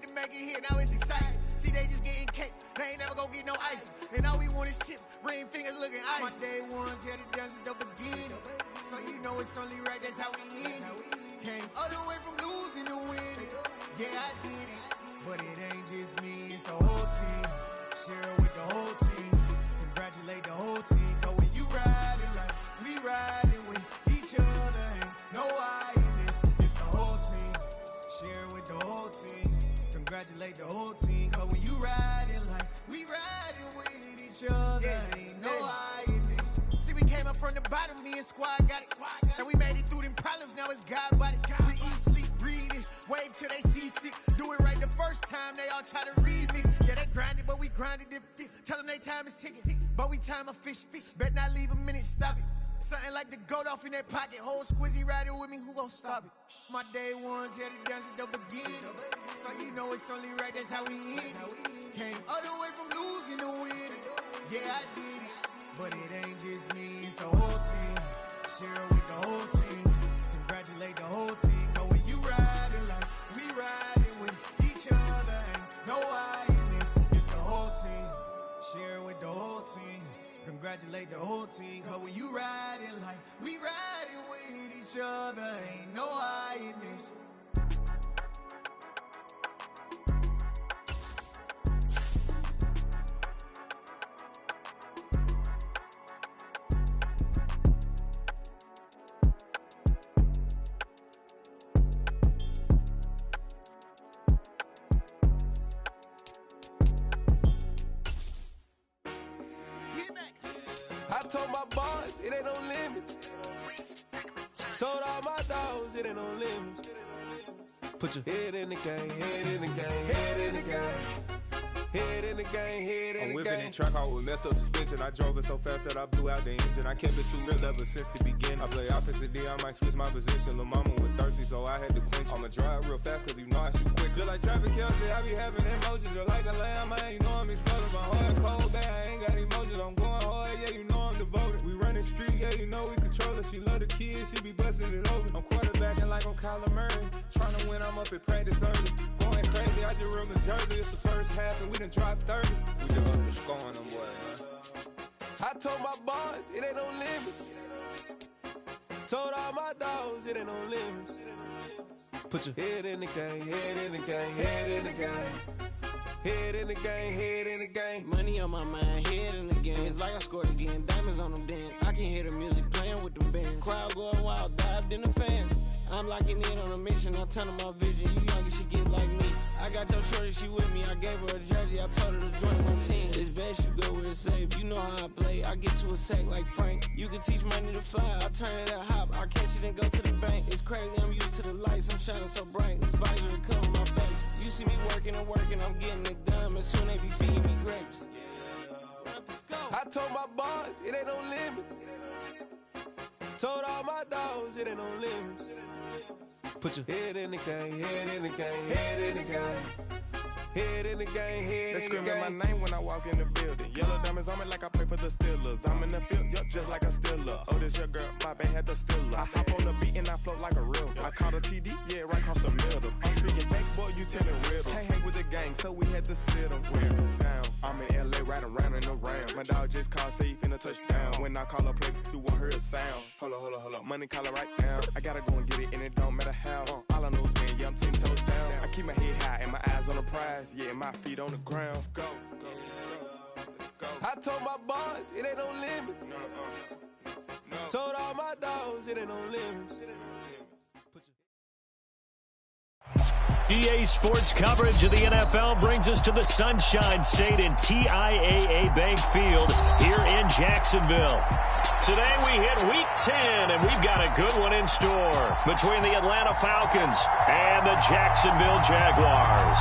to make it here, now it's exciting. See, they just getting cake, they ain't never gonna get no ice. And all we want is chips, ring fingers looking ice. My day ones here to dance at the beginning. So you know it's only right, that's how we end it. Came all the way from losing to winning. Yeah, I did it. But it ain't just me, it's the whole team. Share it with the whole team. Congratulate the whole team. Cause when you riding like we riding with each other, ain't no I in this. It's the whole team. Share it with the whole team. Congratulate the whole team. Cause when you riding like we riding with each other, ain't no I in this. See, we came up from the bottom, me and squad got it. And we made it through them problems, now it's God body. We eat, sleep, breathe this. Wave till they see sick. Do it right the first time, they all try to remix. Yeah, they grinded, but we grinded different. Tell them they time is ticking, but we time a fish. Bet not leave a minute, stop it. Something like the goat off in their pocket. Whole squizzy riding with me, who gon' stop it? My day ones here to dance at the beginning. So you know it's only right, that's how we end it. Came all the way from losing to winning. Yeah, I did it. But it ain't just me, it's the whole team. Share it with the whole team. Congratulate the whole team. Cause when you riding like we riding with each other, ain't no I in this. It's the whole team. Share it with the whole team. Congratulate the whole team. Cause when you riding like we riding with each other, ain't no I in this. I told my boss, it ain't no limits. Told all my dogs, it ain't no limits. Put your head in the game, head in the game, head in the game. Head in the game, head in the game. I'm whipping the track out with messed up suspension. I drove it so fast that I blew out the engine. I kept it too real ever since the beginning. I play offensive D, I might switch my position. Lil' mama was thirsty, so I had to quench. I'ma drive real fast, cause you know I shoot quick. Just like traffic Kelsey, I be having emotions. Just like a lamb, I ain't know I'm exploding. My heart cold, bad, I ain't got emotions. I'm going hard, yeah, you know I'm devoted. We running streets, yeah, you know we control it. She love the kids, she be busting it over. I'm quarterbacking like I'm Kyler Murray. Trying to win, I'm up at practice early. Going crazy, I just real the jersey. It's the first half and we done dropped 30. We just up and scoring them, boy, man. I told my boys, it ain't no limits. Told all my dogs, it ain't no limits. Put your head in the game, head in the game, head in the game. Head in the game, head in the game. Money on my mind, head in the game. It's like I scored again, diamonds on them dance. I can hear the music playing with them bands. Crowd going wild, dived in the fans. I'm locking in on a mission, I turn on my vision. You young, you should get like me. I got your shorty, she with me. I gave her a jersey, I told her to join my team. It's best you go where it's safe. You know how I play, I get to a sack like Frank. You can teach money to fly, I turn it at hop. I catch it and go to the bank. It's crazy, I'm used to the lights, I'm shining so bright. This visor will cover my face. You see me working and working, I'm getting it done. And soon they be feeding me grapes. I told my boys, it ain't no limits. Told all my dogs, it ain't no limits. Put your head in the game, head in the game, head in the game. Head in the game, head in the game. They screaming my name when I walk in the building. Yellow diamonds on me like I play for the Steelers. I'm in the field, yup, just like a Steeler. Oh, this your girl, my band had the Steeler. I hop on the beat and I float like a real. I caught a TD, yeah, right across the middle. I'm speaking thanks, boy, you telling riddles. Can't hang with the gang, so we had to sit them down. I'm in LA, riding around in the Rams. My dog just called, say he finna touchdown. When I call a play, you won't hear a sound. Hold up, money call it right now. I gotta go and get it, and it don't matter how. All I know is, man, yeah, I'm 10 toes down. I keep my head high and my eyes on the prize. Yeah, my feet on the ground. Let's go. Let's go. I told my boys, it ain't no limits. No. Told all my dogs, it ain't no limits. EA Sports coverage of the NFL brings us to the Sunshine State in TIAA Bank Field here in Jacksonville. Today we hit Week 10, and we've got a good one in store between the Atlanta Falcons and the Jacksonville Jaguars.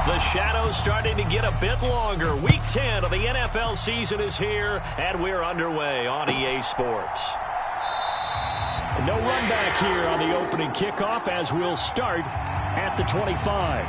The shadow's starting to get a bit longer. Week 10 of the NFL season is here, and we're underway on EA Sports. No run back here on the opening kickoff as we'll start at the 25.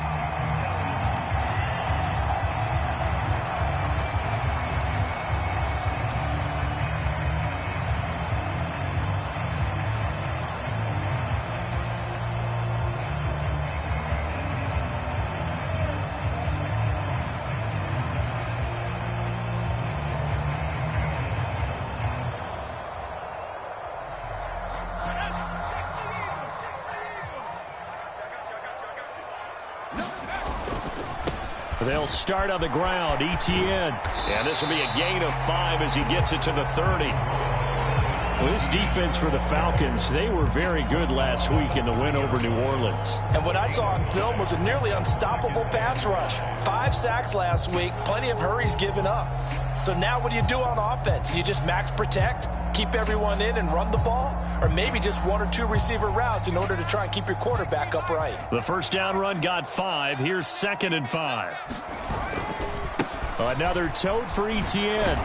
They'll start on the ground. Etienne. And this will be a gain of 5 as he gets it to the 30. Well, this defense for the Falcons, they were very good last week in the win over New Orleans. And what I saw on film was a nearly unstoppable pass rush. 5 sacks last week, plenty of hurries given up. So now what do you do on offense? You just max protect, keep everyone in and run the ball? Or maybe just 1 or 2 receiver routes in order to try and keep your quarterback upright? The first down run got 5. Here's 2nd and 5. Another tote for Etienne.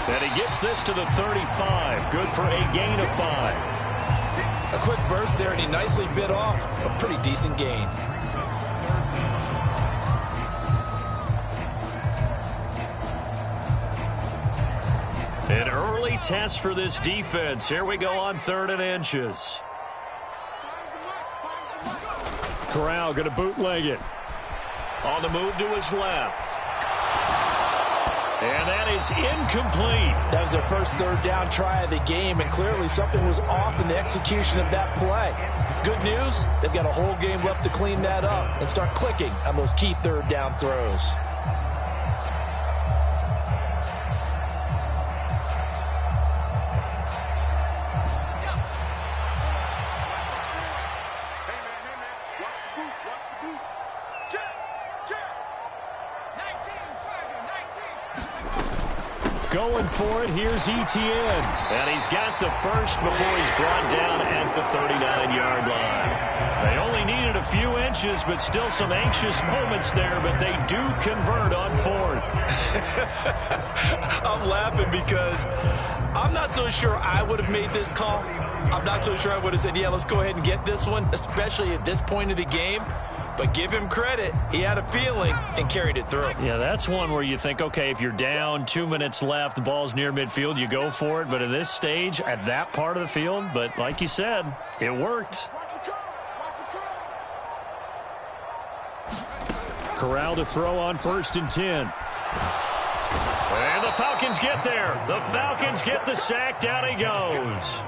And he gets this to the 35. Good for a gain of 5. A quick burst there, and he nicely bit off a pretty decent gain. An early test for this defense. Here we go on 3rd and inches. Corral going to bootleg it. On the move to his left. And that is incomplete. That was their first 3rd down try of the game, and clearly something was off in the execution of that play. Good news, they've got a whole game left to clean that up and start clicking on those key 3rd down throws. Going for it, here's Etienne. And he's got the first before he's brought down at the 39-yard line. They only needed a few inches, but still some anxious moments there, but they do convert on 4th. I'm laughing because I'm not so sure I would have made this call. I'm not so sure I would have said, yeah, let's go ahead and get this one, especially at this point of the game. But give him credit. He had a feeling and carried it through. Yeah, that's one where you think, okay, if you're down, 2 minutes left, the ball's near midfield, you go for it. But at this stage, at that part of the field, but like you said, it worked. Corral to throw on 1st and 10. And the Falcons get there. The Falcons get the sack. Down he goes.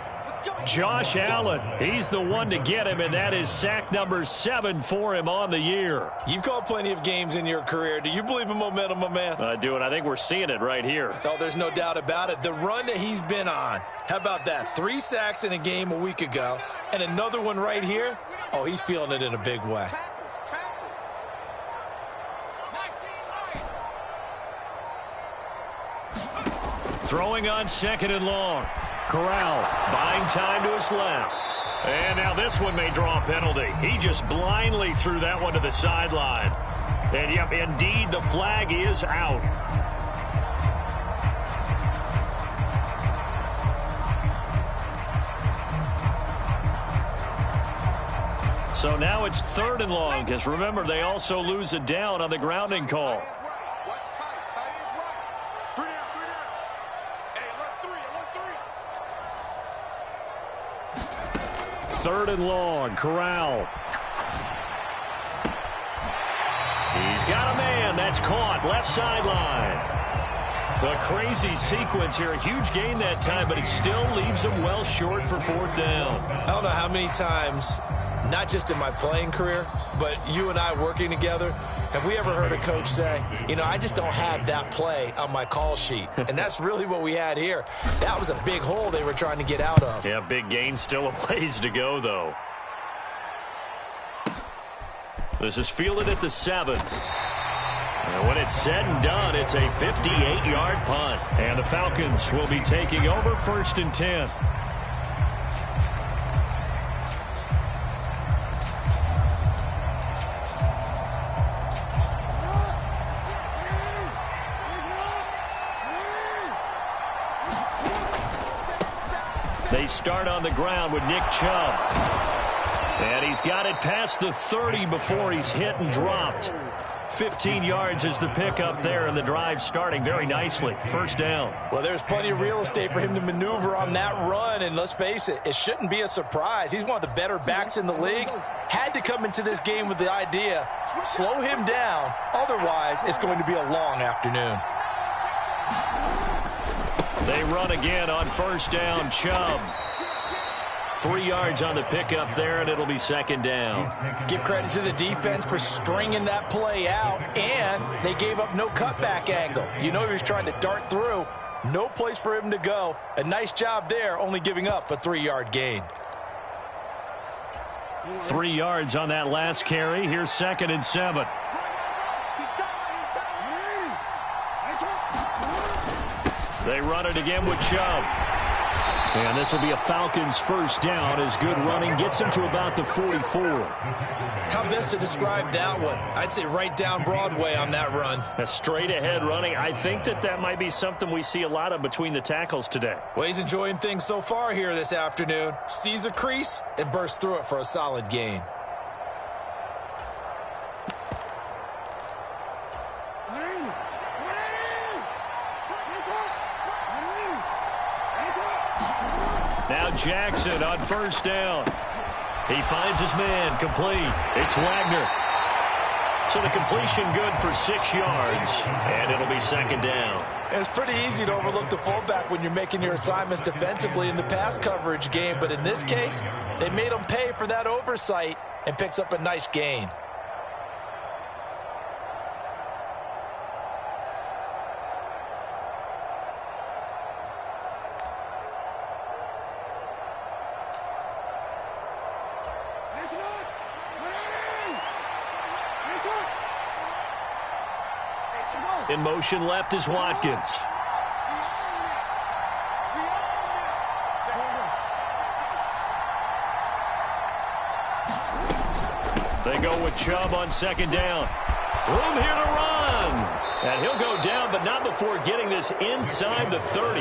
Josh Allen, he's the one to get him, and that is sack number 7 for him on the year. You've called plenty of games in your career. Do you believe in momentum, my man? I do, and I think we're seeing it right here. Oh, there's no doubt about it. The run that he's been on, how about that? 3 sacks in a game a week ago, and another one right here. Oh, he's feeling it in a big way. Throwing on 2nd and long. Corral buying time to his left. And now this one may draw a penalty. He just blindly threw that one to the sideline. And, yep, indeed, the flag is out. So now it's 3rd and long, because remember, they also lose a down on the grounding call. 3rd and long, Corral. He's got a man. That's caught. Left sideline. A crazy sequence here. A huge gain that time, but it still leaves him well short for 4th down. I don't know how many times, not just in my playing career, but you and I working together, have we ever heard a coach say, you know, I just don't have that play on my call sheet? And that's really what we had here. That was a big hole they were trying to get out of. Yeah, big gain. Still a ways to go, though. This is fielded at the 7. And when it's said and done, it's a 58-yard punt. And the Falcons will be taking over 1st and 10. They start on the ground with Nick Chubb. And he's got it past the 30 before he's hit and dropped. 15 yards is the pickup there, and the drive starting very nicely. 1st down. Well, there's plenty of real estate for him to maneuver on that run, and let's face it, it shouldn't be a surprise. He's one of the better backs in the league. Had to come into this game with the idea, slow him down, otherwise it's going to be a long afternoon. They run again on 1st down. Chubb 3 yards on the pickup there, and it'll be second down. Give credit to the defense for stringing that play out, and they gave up no cutback angle. You know he was trying to dart through. No place for him to go. A nice job there, only giving up a 3-yard gain. 3 yards on that last carry. Here's 2nd and 7. They run it again with Chubb. And this will be a Falcons first down as good running gets them to about the 44. How best to describe that one? I'd say right down Broadway on that run. A straight ahead running. I think that might be something we see a lot of between the tackles today. Well, he's enjoying things so far here this afternoon. Sees a crease and bursts through it for a solid gain. Now Jackson on first down. He finds his man, complete. It's Wagner. So the completion good for 6 yards, and it'll be second down. It's pretty easy to overlook the fullback when you're making your assignments defensively in the pass coverage game, but in this case, they made him pay for that oversight and picks up a nice gain. In motion left is Watkins. They go with Chubb on second down. Room here to run. And he'll go down, but not before getting this inside the 30.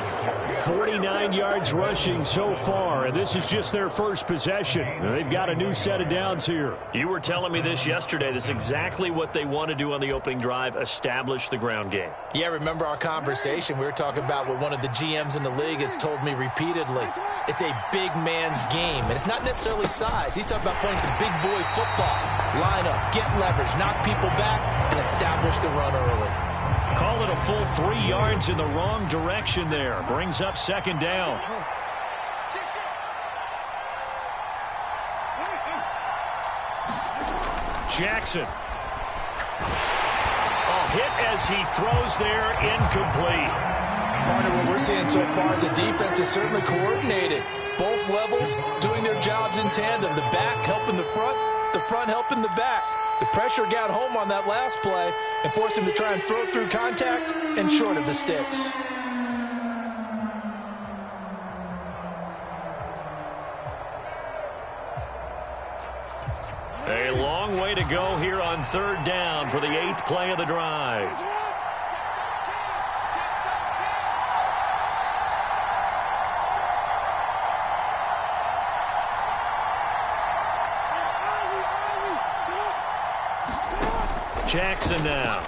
49 yards rushing so far, and this is just their first possession. They've got a new set of downs here. You were telling me this yesterday. This is exactly what they want to do on the opening drive, establish the ground game. Yeah, remember our conversation? We were talking about what one of the GMs in the league has told me repeatedly. It's a big man's game, and it's not necessarily size. He's talking about playing some big boy football. Line up, get leverage, knock people back, and establish the run early. Call it a full 3 yards in the wrong direction there. Brings up second down. Jackson. Oh, hit as he throws there, incomplete. Part of what we're seeing so far is the defense is certainly coordinated. Both levels doing their jobs in tandem. The back helping the front helping the back. The pressure got home on that last play and forced him to try and throw through contact and short of the sticks. A long way to go here on third down for the 8th play of the drive. Jackson now.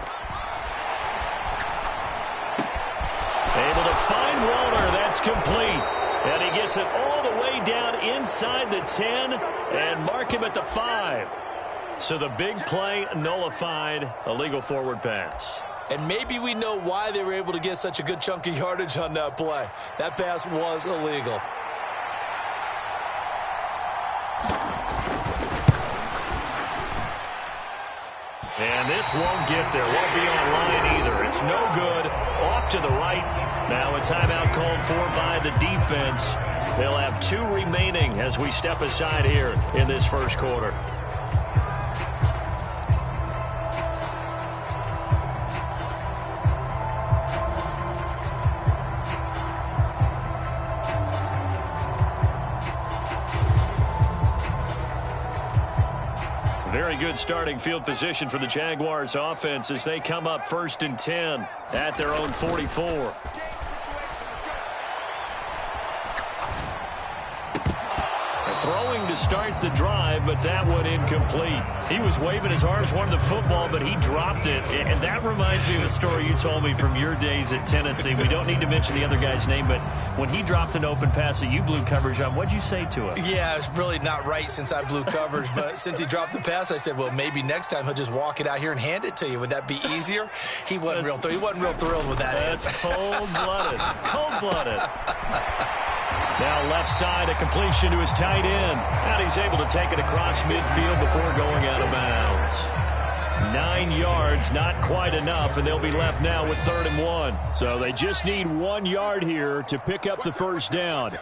Able to find Walter. That's complete. And he gets it all the way down inside the 10 and mark him at the 5. So the big play nullified, a legal forward pass. And maybe we know why they were able to get such a good chunk of yardage on that play. That pass was illegal. And this won't get there. Won't be on line either. It's no good. Off to the right. Now a timeout called for by the defense. They'll have 2 remaining as we step aside here in this first quarter. Very good starting field position for the Jaguars offense as they come up 1st and 10 at their own 44. Throwing to start the drive, but that one incomplete. He was waving his arms, wanted the football, but he dropped it. And that reminds me of a story you told me from your days at Tennessee. We don't need to mention the other guy's name, but when he dropped an open pass that you blew coverage on, what'd you say to him? Yeah, it's really not right since I blew coverage, but since he dropped the pass, I said, well, maybe next time he'll just walk it out here and hand it to you. Would that be easier? He wasn't real thrilled with that. That's cold-blooded. Cold-blooded. Now left side, a completion to his tight end. And he's able to take it across midfield before going out of bounds. 9 yards, not quite enough, and they'll be left now with 3rd and 1. So they just need 1 yard here to pick up the first down.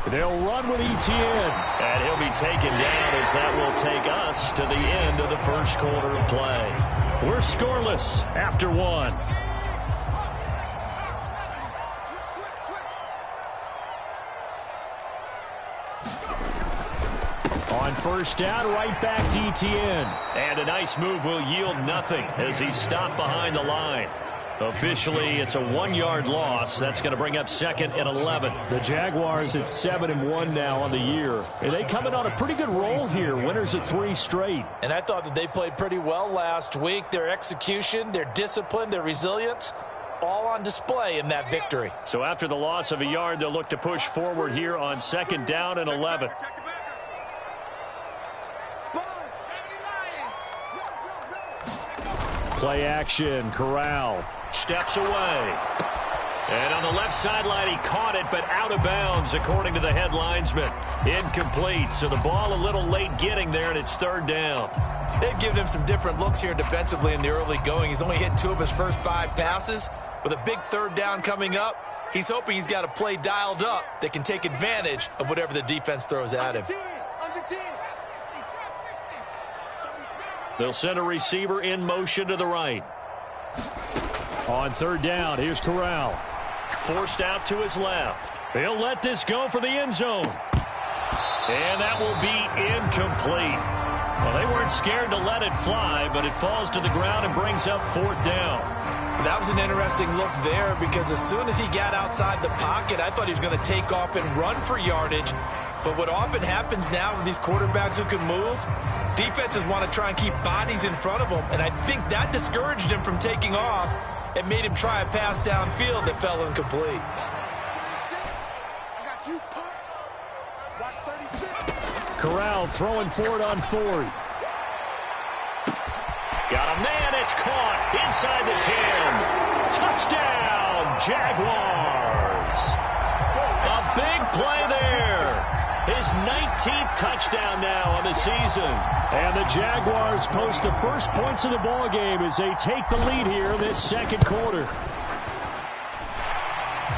They'll run with Etienne. And he'll be taken down as that will take us to the end of the first quarter of play. We're scoreless after 1. On first down, right back to Etienne. And a nice move will yield nothing as he's stopped behind the line. Officially, it's a 1 yard loss. That's going to bring up 2nd and 11. The Jaguars at 7-1 now on the year. And they come in on a pretty good roll here. Winners of 3 straight. And I thought that they played pretty well last week. Their execution, their discipline, their resilience, all on display in that victory. So after the loss of a yard, they'll look to push forward here on 2nd down and 11. Play action, Corral. Steps away. And on the left sideline, he caught it, but out of bounds, according to the head linesman. Incomplete, so the ball a little late getting there, and it's 3rd down. They've given him some different looks here defensively in the early going. He's only hit 2 of his first 5 passes. With a big 3rd down coming up, he's hoping he's got a play dialed up that can take advantage of whatever the defense throws at him. They'll send a receiver in motion to the right. On 3rd down, here's Corral. Forced out to his left. He'll let this go for the end zone. And that will be incomplete. Well, they weren't scared to let it fly, but it falls to the ground and brings up 4th down. That was an interesting look there because as soon as he got outside the pocket, I thought he was going to take off and run for yardage. But what often happens now with these quarterbacks who can move, defenses want to try and keep bodies in front of them, and I think that discouraged him from taking off and made him try a pass downfield that fell incomplete. Corral throwing for it on 4th. Got a man, it's caught inside the 10. Touchdown, Jaguars. A big play there. His 19th touchdown now on the season. And the Jaguars post the first points of the ball game as they take the lead here in this 2nd quarter.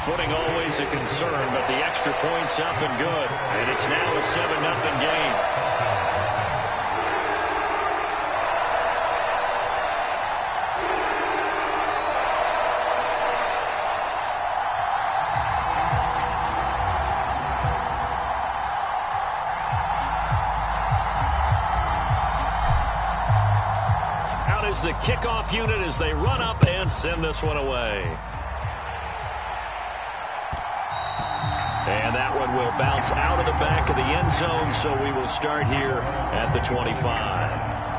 Footing always a concern, but the extra point's up and good. And it's now a 7-0 game. The kickoff unit as they run up and send this one away. And that one will bounce out of the back of the end zone, so we will start here at the 25.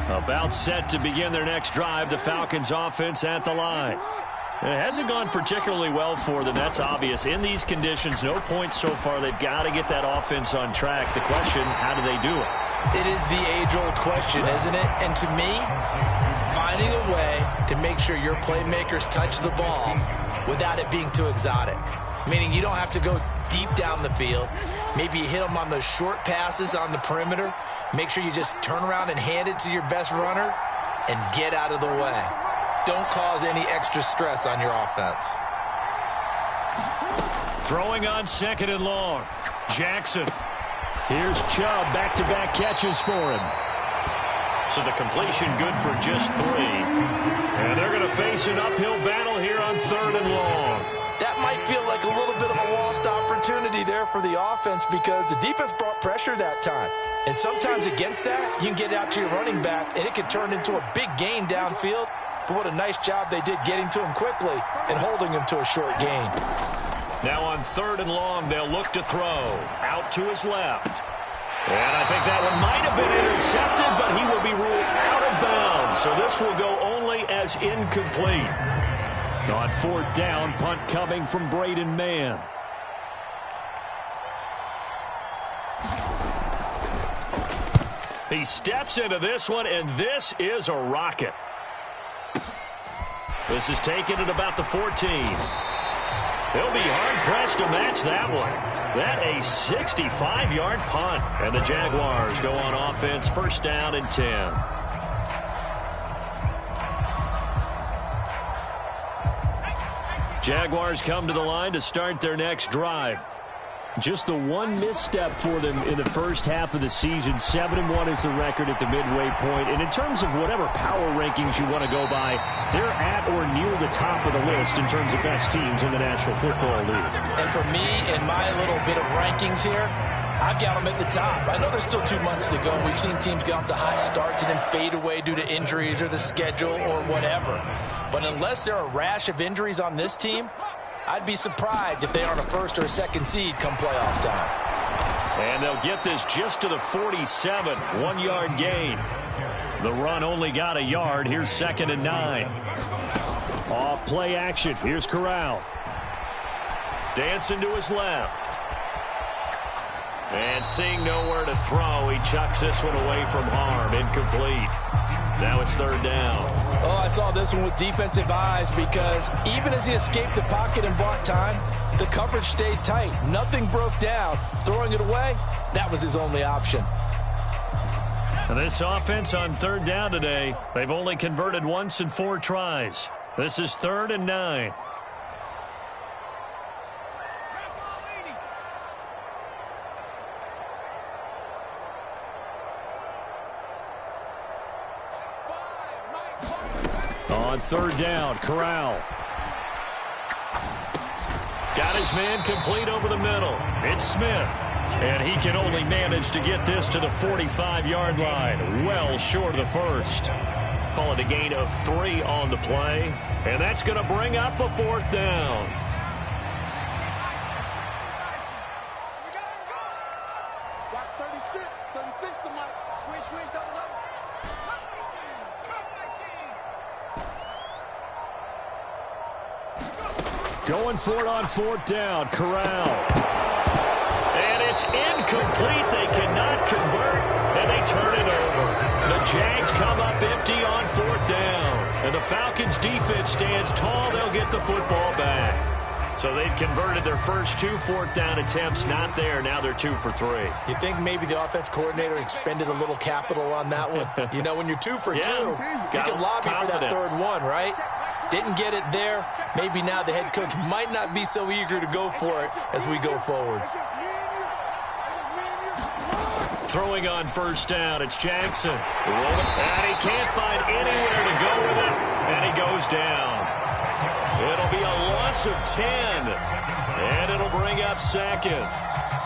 About set to begin their next drive, the Falcons offense at the line. It hasn't gone particularly well for them, that's obvious. In these conditions, no points so far. They've got to get that offense on track. The question, how do they do it? It is the age-old question, isn't it? And to me, finding a way to make sure your playmakers touch the ball without it being too exotic. Meaning you don't have to go deep down the field. Maybe you hit them on those short passes on the perimeter. Make sure you just turn around and hand it to your best runner and get out of the way. Don't cause any extra stress on your offense. Throwing on 2nd and long. Jackson. Here's Chubb. Back-to-back catches for him. So the completion good for just 3. And they're going to face an uphill battle here on 3rd and long. That might feel like a little bit of a lost opportunity there for the offense because the defense brought pressure that time. And sometimes against that, you can get out to your running back, and it can turn into a big gain downfield. But what a nice job they did getting to him quickly and holding him to a short gain. Now on 3rd and long, they'll look to throw. Out to his left. And I think that one might have been intercepted, but he will be ruled out of bounds. So this will go only as incomplete. On 4th down, punt coming from Braden Mann. He steps into this one, and this is a rocket. This is taken at about the 14. They'll be hard-pressed to match that one. That a 65-yard punt. And the Jaguars go on offense, 1st down and 10. Jaguars come to the line to start their next drive. Just the one misstep for them in the first half of the season. 7-1 is the record at the midway point. And in terms of whatever power rankings you want to go by, they're at or near the top of the list in terms of best teams in the National Football League. And for me, in my little bit of rankings here, I've got them at the top. I know there's still 2 months to go. We've seen teams get off to hot starts and then fade away due to injuries or the schedule or whatever. But unless there are a rash of injuries on this team, I'd be surprised if they aren't a 1st or a 2nd seed come playoff time. And they'll get this just to the 47. 1-yard gain. The run only got a yard. Here's 2nd and 9. Off play action. Here's Corral. Dancing to his left. And seeing nowhere to throw, he chucks this one away from harm. Incomplete. Now it's 3rd down. Oh, I saw this one with defensive eyes because even as he escaped the pocket and bought time, the coverage stayed tight. Nothing broke down. Throwing it away, that was his only option. And this offense on 3rd down today, they've only converted once in 4 tries. This is 3rd and 9. On 3rd down, Corral. Got his man complete over the middle. It's Smith. And he can only manage to get this to the 45-yard line. Well short of the 1st. Call it a gain of 3 on the play. And that's going to bring up a 4th down. Got 36 to Mike. Switch, double. Going for it on 4th down. Corral. And it's incomplete. They cannot convert, and they turn it over. The Jags come up empty on 4th down. And the Falcons defense stands tall. They'll get the football back. So they've converted their first 2 4th down attempts. Not there. Now they're 2 for 3. You think maybe the offense coordinator expended a little capital on that one? You know, when you're 2 for 2, you can lobby for that 3rd one, right? Didn't get it there. Maybe now the head coach might not be so eager to go for it as we go forward. Throwing on 1st down, it's Jackson. And he can't find anywhere to go with it, and he goes down. It'll be a loss of 10, and it'll bring up 2nd.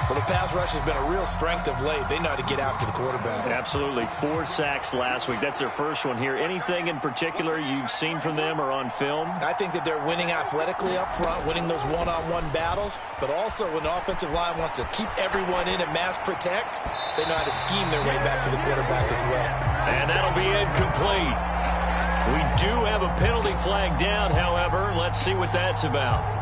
Well, the pass rush has been a real strength of late. They know how to get after the quarterback. Absolutely. 4 sacks last week. That's their first one here. Anything in particular you've seen from them or on film? I think that they're winning athletically up front, winning those one-on-one battles, but also when the offensive line wants to keep everyone in and mass protect, they know how to scheme their way back to the quarterback as well. And that'll be incomplete. We do have a penalty flag down, however. Let's see what that's about.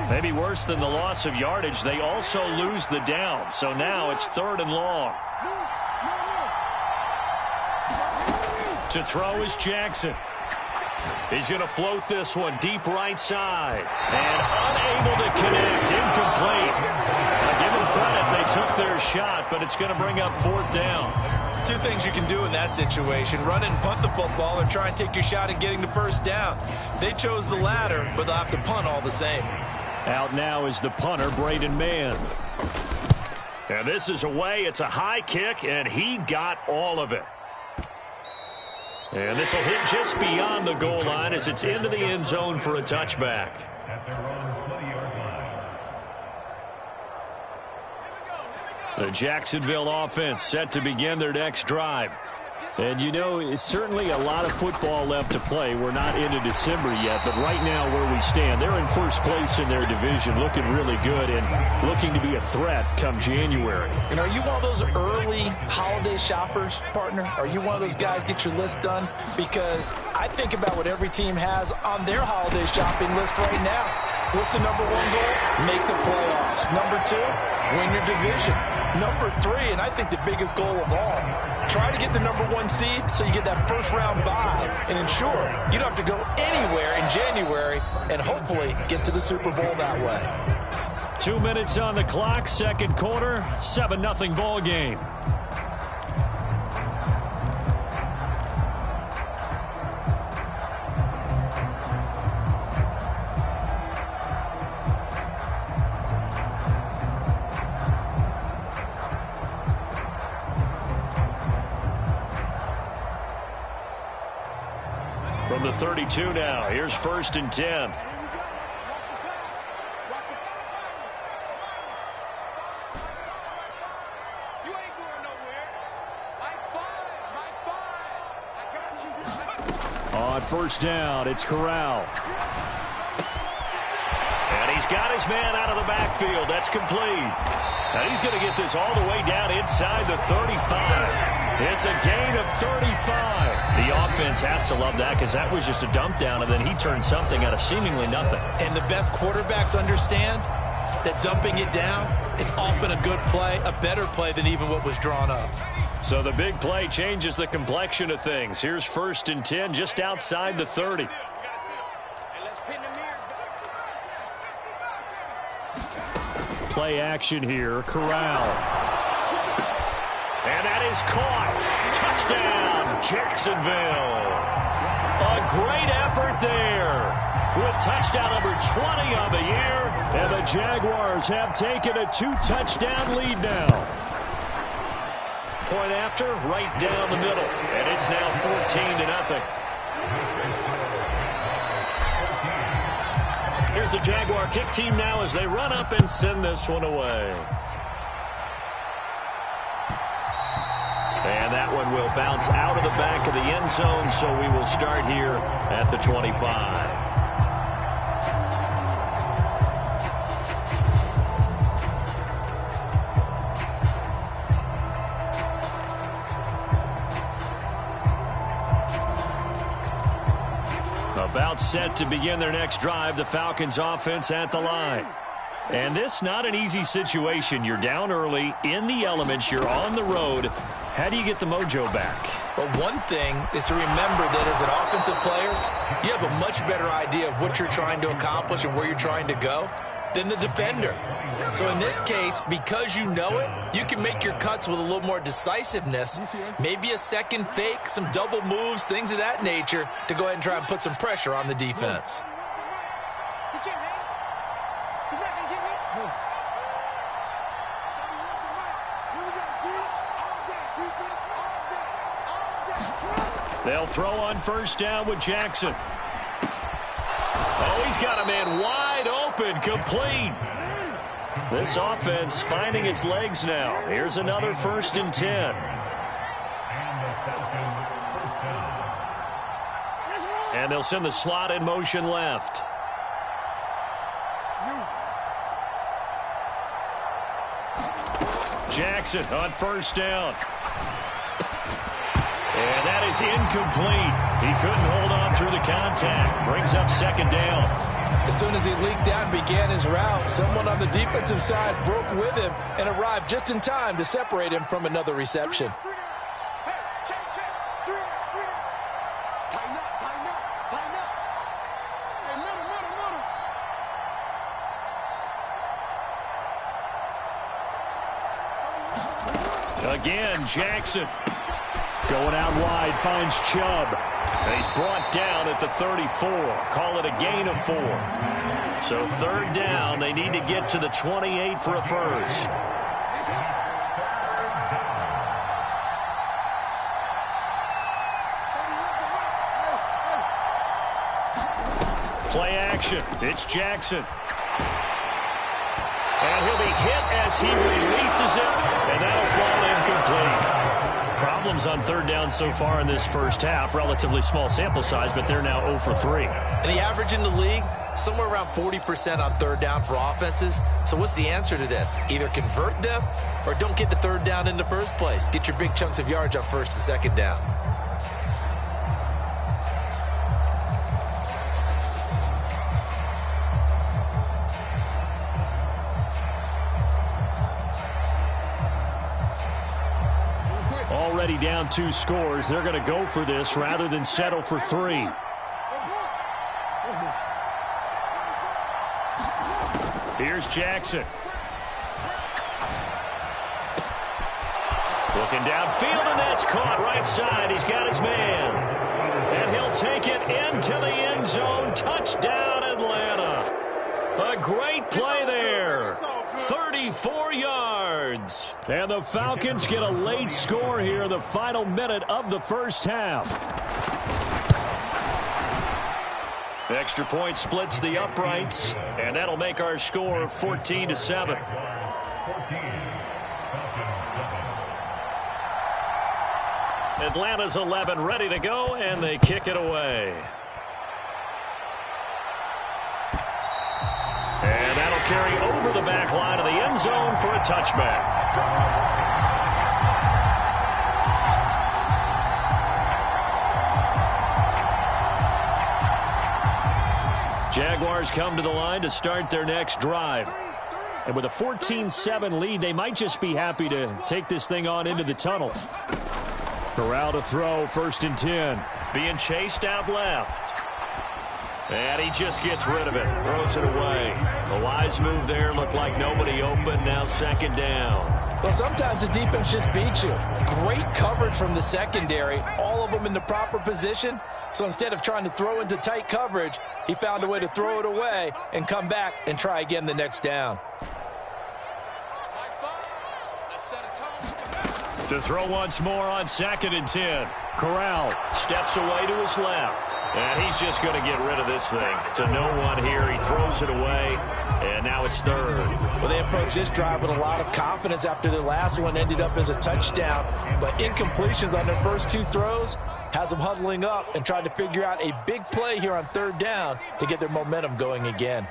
Maybe worse than the loss of yardage, they also lose the down. So now it's 3rd and long. To throw is Jackson. He's going to float this one deep right side. And unable to connect. Incomplete. I give them credit. They took their shot, but it's going to bring up 4th down. 2 things you can do in that situation. Run and punt the football or try and take your shot at getting the 1st down. They chose the latter, but they'll have to punt all the same. Out now is the punter, Braden Mann. And this is away. It's a high kick, and he got all of it. And this will hit just beyond the goal line as it's into the end zone for a touchback. The Jacksonville offense set to begin their next drive. And, you know, it's certainly a lot of football left to play. We're not into December yet, but right now where we stand, they're in first place in their division, looking really good and looking to be a threat come January. And are you one of those early holiday shoppers, partner? Are you one of those guys get your list done? Because I think about what every team has on their holiday shopping list right now. What's the number one goal? Make the playoffs. Number two, win your division. Number three, and I think the biggest goal of all, try to get the number one seed so you get that first round bye and ensure you don't have to go anywhere in January and hopefully get to the Super Bowl that way. 2 minutes on the clock, second quarter, 7-0 ball game. From the 32 now, here's 1st and 10. On 1st down, it's Corral. And he's got his man out of the backfield. That's complete. And he's going to get this all the way down inside the 35. It's a gain of 35. The offense has to love that because that was just a dump down, and then he turned something out of seemingly nothing. And the best quarterbacks understand that dumping it down is often a good play, a better play than even what was drawn up. So the big play changes the complexion of things. Here's 1st and 10 just outside the 30. Play action here. Corral. And that is caught. Touchdown, Jacksonville. A great effort there. With touchdown number 20 on the year. And the Jaguars have taken a 2-touchdown lead now. Point after, right down the middle. And it's now 14-0. Here's the Jaguar kick team now as they run up and send this one away. And that one will bounce out of the back of the end zone, so we will start here at the 25. About set to begin their next drive, the Falcons offense at the line. And this not an easy situation. You're down early, in the elements, you're on the road. How do you get the mojo back? Well, one thing is to remember that as an offensive player, you have a much better idea of what you're trying to accomplish and where you're trying to go than the defender. So in this case, because you know it, you can make your cuts with a little more decisiveness, maybe a second fake, some double moves, things of that nature, to go ahead and try and put some pressure on the defense. They'll throw on 1st down with Jackson. Oh, he's got a man wide open, complete. This offense finding its legs now. Here's another 1st and 10. And they'll send the slot in motion left. Jackson on 1st down. And that is incomplete. He couldn't hold on through the contact. Brings up 2nd down. As soon as he leaked out and began his route, someone on the defensive side broke with him and arrived just in time to separate him from another reception. Again, Jackson. Going out wide, finds Chubb. And he's brought down at the 34. Call it a gain of 4. So 3rd down, they need to get to the 28 for a first. Play action. It's Jackson. And he'll be hit as he releases it, and that'll fall incomplete. Problems on third down so far in this first half. Relatively small sample size, but they're now 0 for 3. And the average in the league, somewhere around 40% on third down for offenses. So what's the answer to this? Either convert them or don't get to third down in the first place. Get your big chunks of yards on first and second down. Already down 2 scores. They're going to go for this rather than settle for 3. Here's Jackson. Looking downfield, and that's caught right side. He's got his man. And he'll take it into the end zone. Touchdown, Atlanta. A great play there. 34 yards. And the Falcons get a late score here in the final minute of the first half. Extra point splits the uprights, and that'll make our score 14-7. Atlanta's 11 ready to go, and they kick it away. And that'll carry over the back line of the end zone for a touchback. Jaguars come to the line to start their next drive. And with a 14-7 lead, they might just be happy to take this thing on into the tunnel. Corral to throw, 1st and 10. Being chased out left. And he just gets rid of it. Throws it away. A wise move there. Looked like nobody open. Now 2nd down. Well, sometimes the defense just beats you. Great coverage from the secondary. All of them in the proper position. So instead of trying to throw into tight coverage, he found a way to throw it away and come back and try again the next down. To throw once more on 2nd and 10. Corral steps away to his left. And he's just going to get rid of this thing. To no one here. He throws it away. And now it's 3rd. Well, they approached this drive with a lot of confidence after their last one ended up as a touchdown. But incompletions on their first 2 throws has them huddling up and trying to figure out a big play here on 3rd down to get their momentum going again.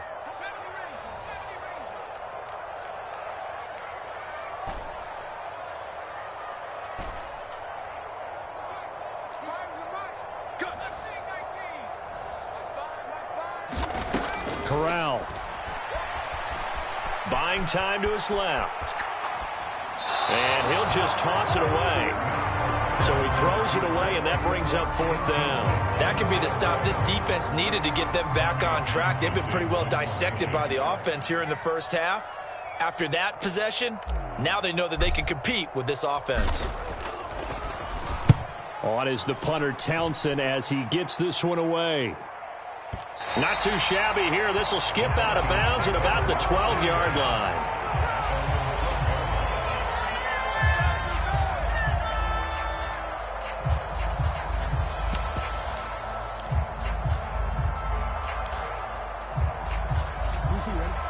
Corral. Buying time to his left. And he'll just toss it away. So he throws it away, and that brings up 4th down. That could be the stop this defense needed to get them back on track. They've been pretty well dissected by the offense here in the first half. After that possession, now they know that they can compete with this offense. On is the punter Townsend as he gets this one away. Not too shabby here. This will skip out of bounds at about the 12-yard line.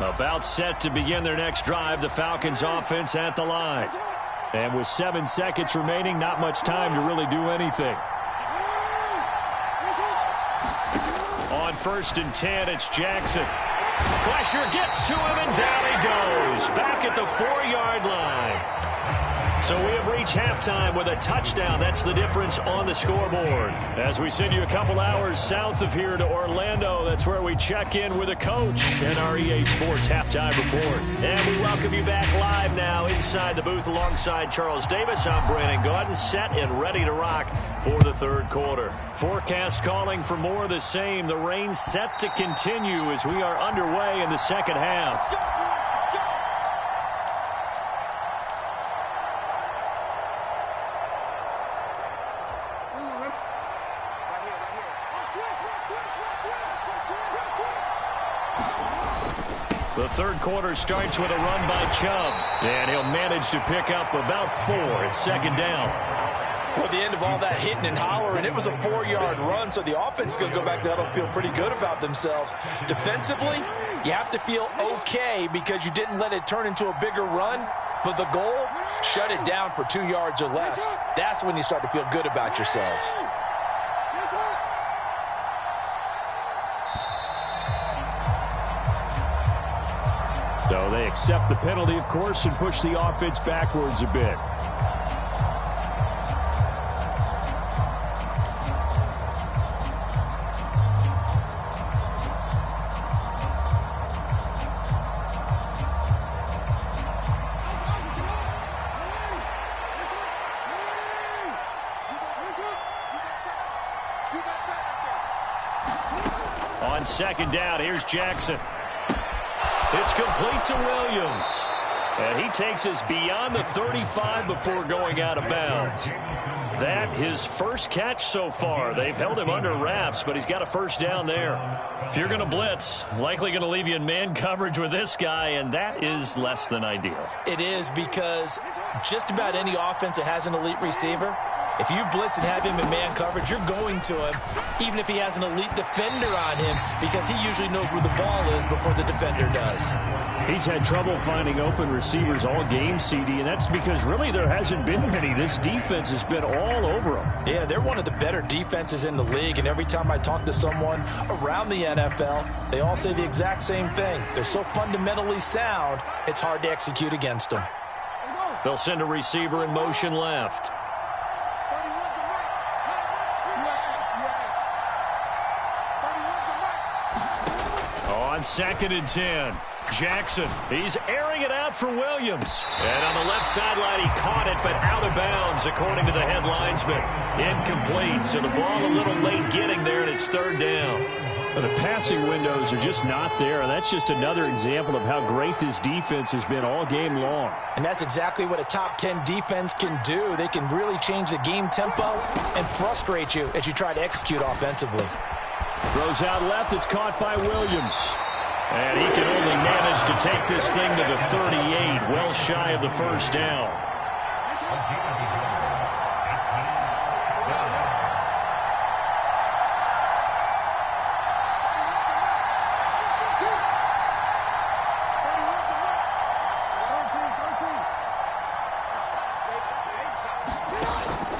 About set to begin their next drive, the Falcons offense at the line. And with 7 seconds remaining, not much time to really do anything. On 1st and 10, it's Jackson. Pressure gets to him, and down he goes. Back at the 4-yard line. So we have reached halftime with a touchdown. That's the difference on the scoreboard. As we send you a couple hours south of here to Orlando, that's where we check in with a coach and our EA Sports halftime report. And we welcome you back live now inside the booth alongside Charles Davis. I'm Brandon Gaudin, set and ready to rock for the 3rd quarter. Forecast calling for more of the same. The rain set to continue as we are underway in the 2nd half. The 3rd quarter starts with a run by Chubb. And he'll manage to pick up about 4 at 2nd down. Well, the end of all that hitting and hollering, it was a 4-yard run, so the offense is going to go back to that and feel pretty good about themselves. Defensively, you have to feel okay because you didn't let it turn into a bigger run, but the goal, shut it down for 2 yards or less. That's when you start to feel good about yourselves. So they accept the penalty, of course, and push the offense backwards a bit. On second down, here's Jackson. It's complete to Williams. And he takes us beyond the 35 before going out of bounds. That his first catch so far. They've held him under wraps, but he's got a first down there. If you're going to blitz, likely going to leave you in man coverage with this guy, and that is less than ideal. It is, because just about any offense that has an elite receiver, if you blitz and have him in man coverage, you're going to him, even if he has an elite defender on him, because he usually knows where the ball is before the defender does. He's had trouble finding open receivers all game, CD, and that's because really there hasn't been many. This defense has been all over him. Yeah, they're one of the better defenses in the league, and every time I talk to someone around the NFL, they all say the exact same thing. They're so fundamentally sound, it's hard to execute against them. They'll send a receiver in motion left. On 2nd and 10, Jackson, he's airing it out for Williams. And on the left sideline, he caught it, but out of bounds, according to the head linesman. Incomplete, so the ball a little late getting there, and it's 3rd down. But the passing windows are just not there, and that's just another example of how great this defense has been all game long. And that's exactly what a top 10 defense can do. They can really change the game tempo and frustrate you as you try to execute offensively. Throws out left, it's caught by Williams. And he can only manage to take this thing to the 38, well shy of the first down.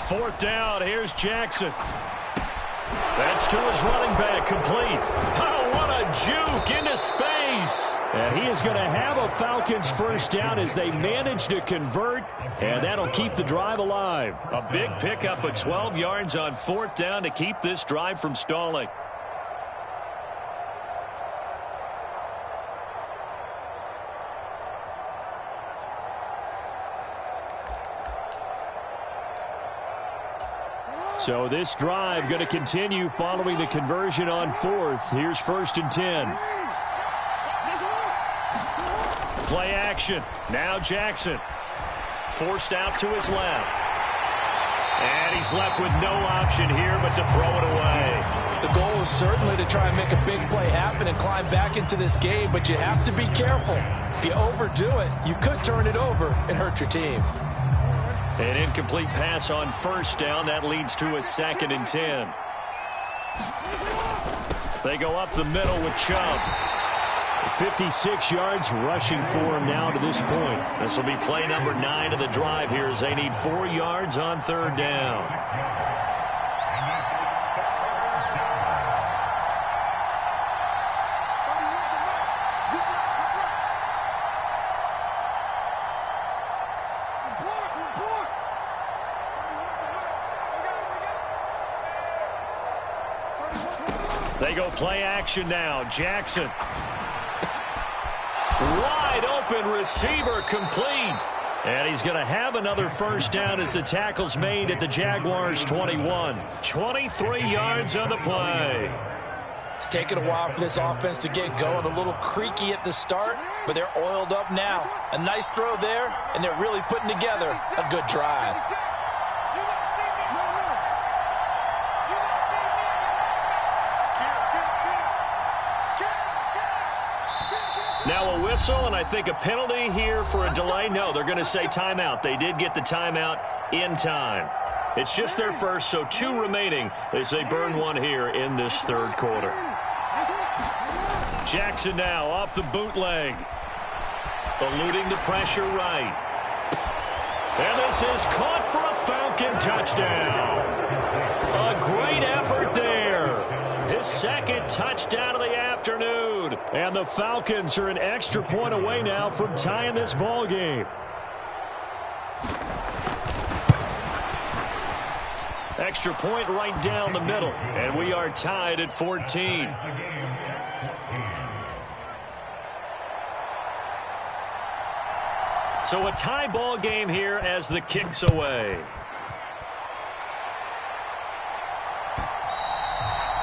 Fourth down, here's Jackson. That's to his running back, complete. Oh, what a juke into space. And he is going to have a Falcons first down as they manage to convert, and that'll keep the drive alive. A big pickup of 12 yards on 4th down to keep this drive from stalling. So this drive going to continue following the conversion on 4th. Here's 1st and 10. Play action. Now Jackson. Forced out to his left. And he's left with no option here but to throw it away. The goal is certainly to try and make a big play happen and climb back into this game, but you have to be careful. If you overdo it, you could turn it over and hurt your team. An incomplete pass on 1st down. That leads to a 2nd and 10. They go up the middle with Chubb. 56 yards rushing for him now to this point. This will be play number 9 of the drive here as they need 4 yards on 3rd down. They go play action now. Jackson. Wide open receiver, complete. And he's going to have another first down as the tackle's made at the Jaguars 21. 23 yards on the play. It's taken a while for this offense to get going. A little creaky at the start, but they're oiled up now. A nice throw there, and they're really putting together a good drive. Now a whistle, and I think a penalty here for a delay. No, they're going to say timeout. They did get the timeout in time. It's just their first, so 2 remaining as they burn one here in this third quarter. Jackson now off the bootleg. Eluding the pressure right. And this is caught for a Falcon touchdown. A great effort there. His second touchdown of the afternoon. And the Falcons are an extra point away now from tying this ball game. Extra point right down the middle. And we are tied at 14. So a tie ball game here as the kick's away.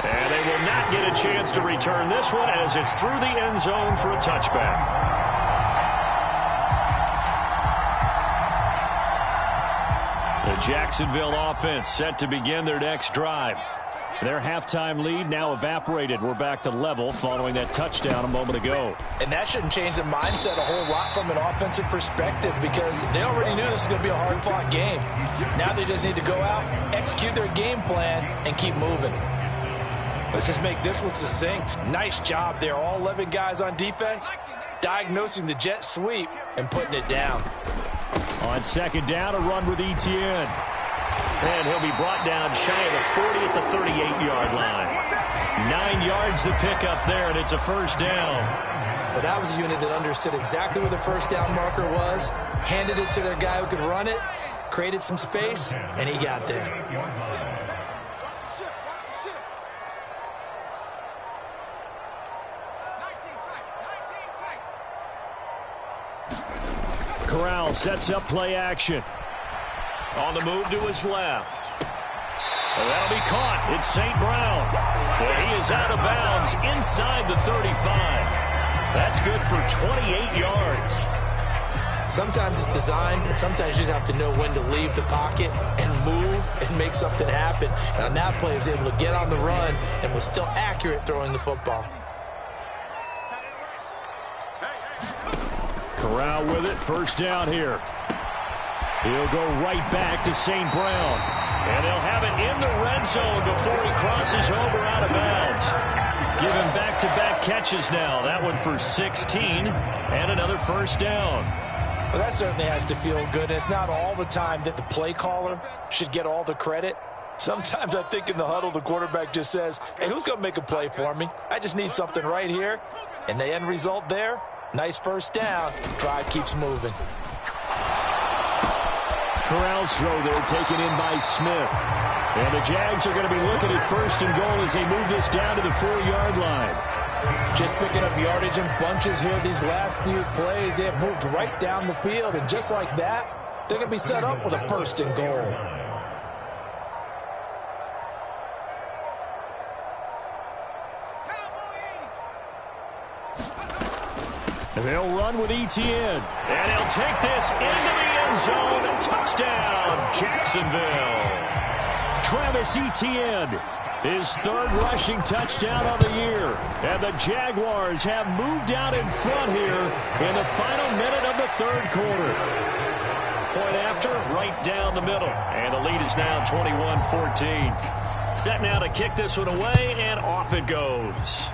And they will not get a chance to return this one as it's through the end zone for a touchback. The Jacksonville offense set to begin their next drive. Their halftime lead now evaporated. We're back to level following that touchdown a moment ago. And that shouldn't change the mindset a whole lot from an offensive perspective because they already knew this was going to be a hard-fought game. Now they just need to go out, execute their game plan, and keep moving. Let's just make this one succinct. Nice job there. All 11 guys on defense diagnosing the jet sweep and putting it down. On second down, a run with Etienne. And he'll be brought down shy of the 40 at the 38-yard line. 9 yards to pick up there, and it's a first down. Well, that was a unit that understood exactly where the first down marker was, handed it to their guy who could run it, created some space, and he got there. Corral sets up play action. On the move to his left. And that'll be caught. It's St. Brown. And he is out of bounds inside the 35. That's good for 28 yards. Sometimes it's designed, and sometimes you just have to know when to leave the pocket and move and make something happen. And on that play, he was able to get on the run and was still accurate throwing the football. Corral with it. First down here. He'll go right back to St. Brown. And they'll have it in the red zone before he crosses over out of bounds. Give him back-to-back catches now. That one for 16 and another first down. Well, that certainly has to feel good. It's not all the time that the play caller should get all the credit. Sometimes I think in the huddle, the quarterback just says, hey, who's going to make a play for me? I just need something right here. And the end result there, nice first down. Drive keeps moving. Corral's throw there taken in by Smith. And the Jags are going to be looking at first and goal as they move this down to the 4-yard line. Just picking up yardage in bunches here these last few plays. They have moved right down the field, and just like that, they're going to be set up with a first and goal. And they'll run with Etienne. And he'll take this into the end zone. Touchdown, Jacksonville. Travis Etienne, his third rushing touchdown of the year. And the Jaguars have moved out in front here in the final minute of the third quarter. Point after, right down the middle. And the lead is now 21-14. Set now to kick this one away, and off it goes.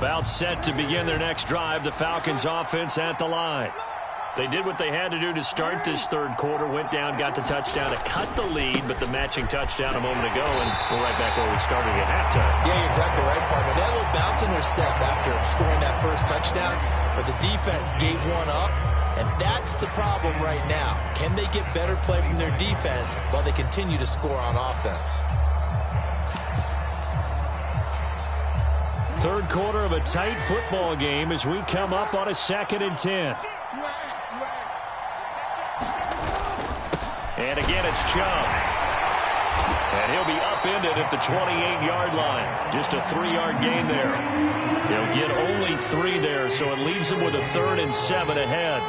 About set to begin their next drive, the Falcons offense at the line. They did what they had to do to start this third quarter, went down, got the touchdown to cut the lead, but the matching touchdown a moment ago, and we're right back where we started at halftime. Yeah, you're exactly right, partner. They had a little bounce in their step after scoring that first touchdown, but the defense gave one up, and that's the problem right now. Can they get better play from their defense while they continue to score on offense? Third quarter of a tight football game as we come up on a 2nd and 10. And again, it's Chubb. And he'll be upended at the 28-yard line. Just a 3-yard gain there. They'll get only 3 there, so it leaves them with a 3rd and 7 ahead.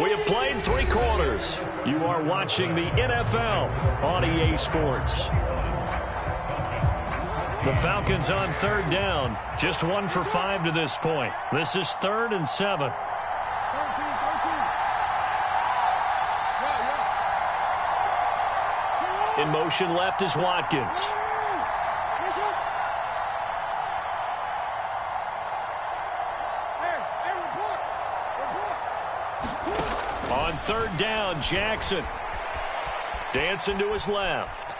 We have played 3 quarters. You are watching the NFL on EA Sports. The Falcons on 3rd down. Just 1 for 5 to this point. This is 3rd and 7. In motion left is Watkins. On 3rd down, Jackson. Dancing to his left.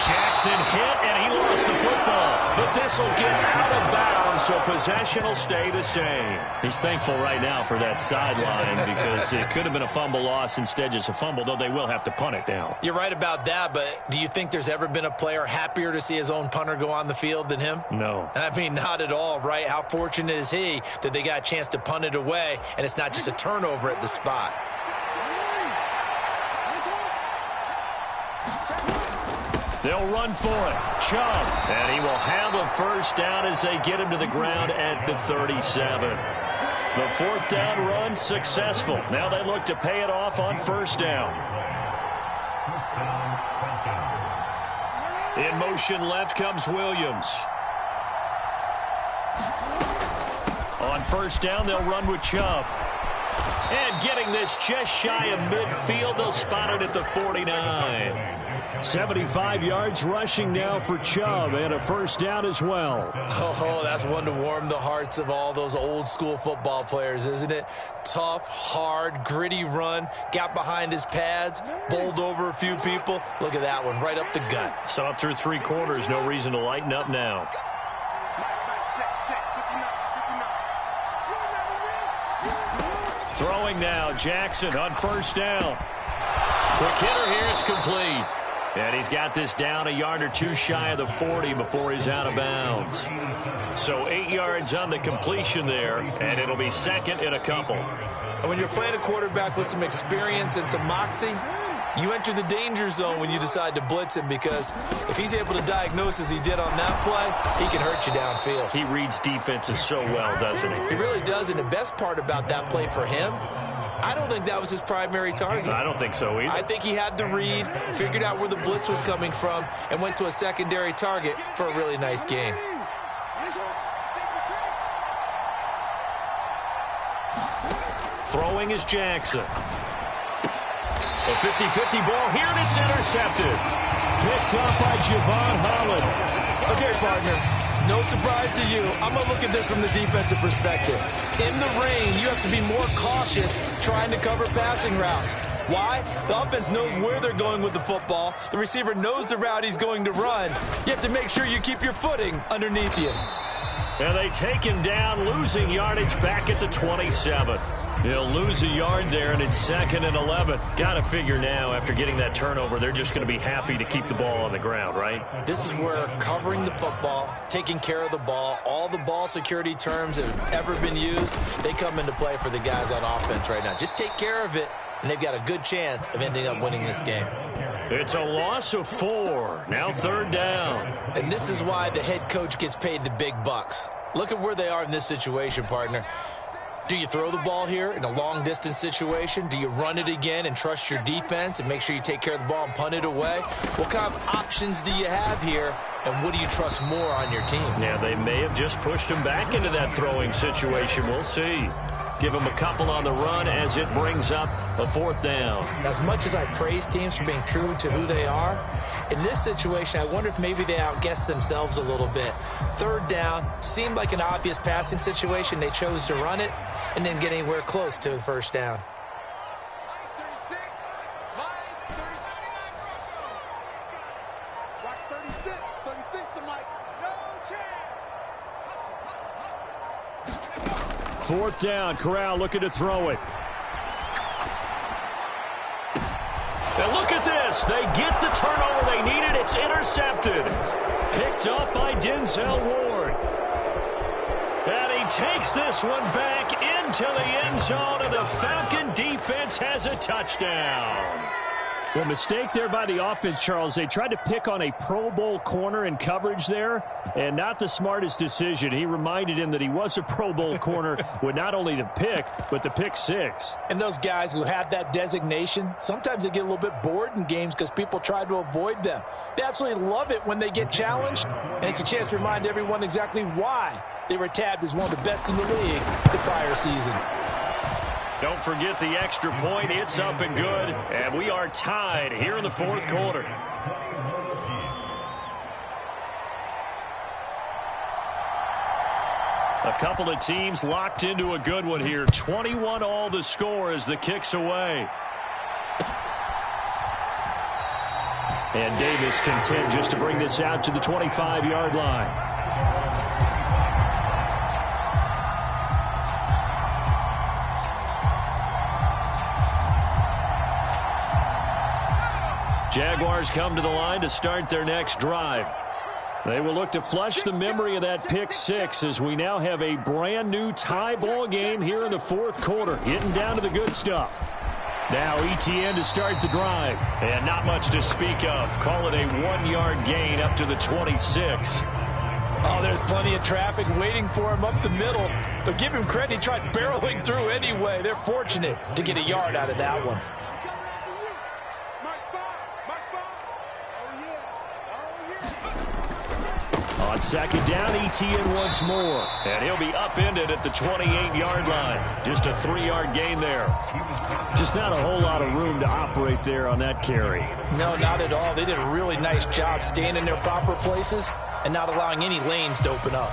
Jackson hit, and he lost the football. But this will get out of bounds, so possession will stay the same. He's thankful right now for that sideline because it could have been a fumble loss, instead just a fumble, though they will have to punt it now. You're right about that, but do you think there's ever been a player happier to see his own punter go on the field than him? No. I mean, not at all, right? How fortunate is he that they got a chance to punt it away, and it's not just a turnover at the spot. They'll run for it. Chubb. And he will have a 1st down as they get him to the ground at the 37. The 4th down run successful. Now they look to pay it off on 1st down. In motion left comes Williams. On 1st down, they'll run with Chubb. And getting this just shy of midfield, they'll spot it at the 49. 75 yards rushing now for Chubb, and a 1st down as well. Oh, that's one to warm the hearts of all those old-school football players, isn't it? Tough, hard, gritty run, got behind his pads, bowled over a few people. Look at that one, right up the gut. So up through 3 quarters, no reason to lighten up now. Throwing now, Jackson on 1st down. Quick hitter here, it's complete. And he's got this down a yard or 2 shy of the 40 before he's out of bounds. So 8 yards on the completion there, and it'll be 2nd and a couple. And when you're playing a quarterback with some experience and some moxie, you enter the danger zone when you decide to blitz him, because if he's able to diagnose as he did on that play, he can hurt you downfield. He reads defenses so well, doesn't he? He really does, and the best part about that play for him, I don't think that was his primary target. I don't think so either. I think he had the read, figured out where the blitz was coming from, and went to a secondary target for a really nice gain. Throwing is Jackson. A 50-50 ball here, and it's intercepted. Picked up by Javon Holland. Okay, partner. No surprise to you. I'm going to look at this from the defensive perspective. In the rain, you have to be more cautious trying to cover passing routes. Why? The offense knows where they're going with the football. The receiver knows the route he's going to run. You have to make sure you keep your footing underneath you. And they take him down, losing yardage back at the 27. He'll lose a yard there, and it's 2nd and 11. Got to figure now, after getting that turnover, they're just going to be happy to keep the ball on the ground, right? This is where covering the football, taking care of the ball, all the ball security terms that have ever been used, they come into play for the guys on offense right now. Just take care of it, and they've got a good chance of ending up winning this game. It's a loss of 4. Now 3rd down. And this is why the head coach gets paid the big bucks. Look at where they are in this situation, partner. Do you throw the ball here in a long-distance situation? Do you run it again and trust your defense and make sure you take care of the ball and punt it away? What kind of options do you have here, and what do you trust more on your team? Yeah, they may have just pushed him back into that throwing situation. We'll see. Give him a couple on the run as it brings up a 4th down. As much as I praise teams for being true to who they are, in this situation, I wonder if maybe they outguessed themselves a little bit. 3rd down seemed like an obvious passing situation. They chose to run it and didn't get anywhere close to the 1st down. Fourth down, Corral looking to throw it. And look at this. They get the turnover they needed. It's intercepted. Picked up by Denzel Ward. And he takes this one back into the end zone, and the Falcon defense has a touchdown. Well, mistake there by the offense, Charles. They tried to pick on a Pro Bowl corner in coverage there, and not the smartest decision. He reminded him that he was a Pro Bowl corner with not only the pick, but the pick six. And those guys who have that designation, sometimes they get a little bit bored in games because people try to avoid them. They absolutely love it when they get challenged, and it's a chance to remind everyone exactly why they were tabbed as one of the best in the league the prior season. Don't forget the extra point. It's up and good. And we are tied here in the fourth quarter. A couple of teams locked into a good one here. 21 all the score as the kick's away. And Davis content just to bring this out to the 25-yard line. Jaguars come to the line to start their next drive. They will look to flush the memory of that pick six as we now have a brand new tie ball game here in the fourth quarter, getting down to the good stuff. Now ETN to start the drive, and not much to speak of. Call it a 1-yard gain up to the 26. Oh, there's plenty of traffic waiting for him up the middle, but give him credit, he tried barreling through anyway. They're fortunate to get a yard out of that one. On second down, ETN once more. And he'll be upended at the 28-yard line. Just a 3-yard gain there. Just not a whole lot of room to operate there on that carry. No, not at all. They did a really nice job staying in their proper places and not allowing any lanes to open up.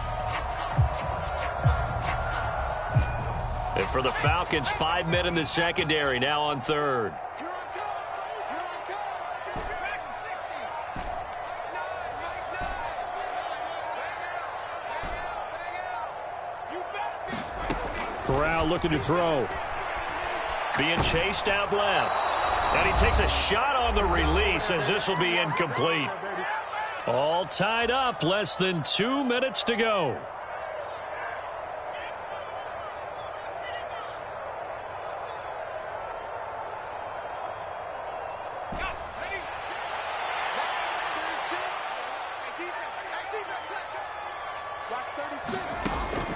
And for the Falcons, 5 men in the secondary, now on third. Corral looking to throw. Being chased out left. And he takes a shot on the release as this will be incomplete. All tied up. Less than 2 minutes to go.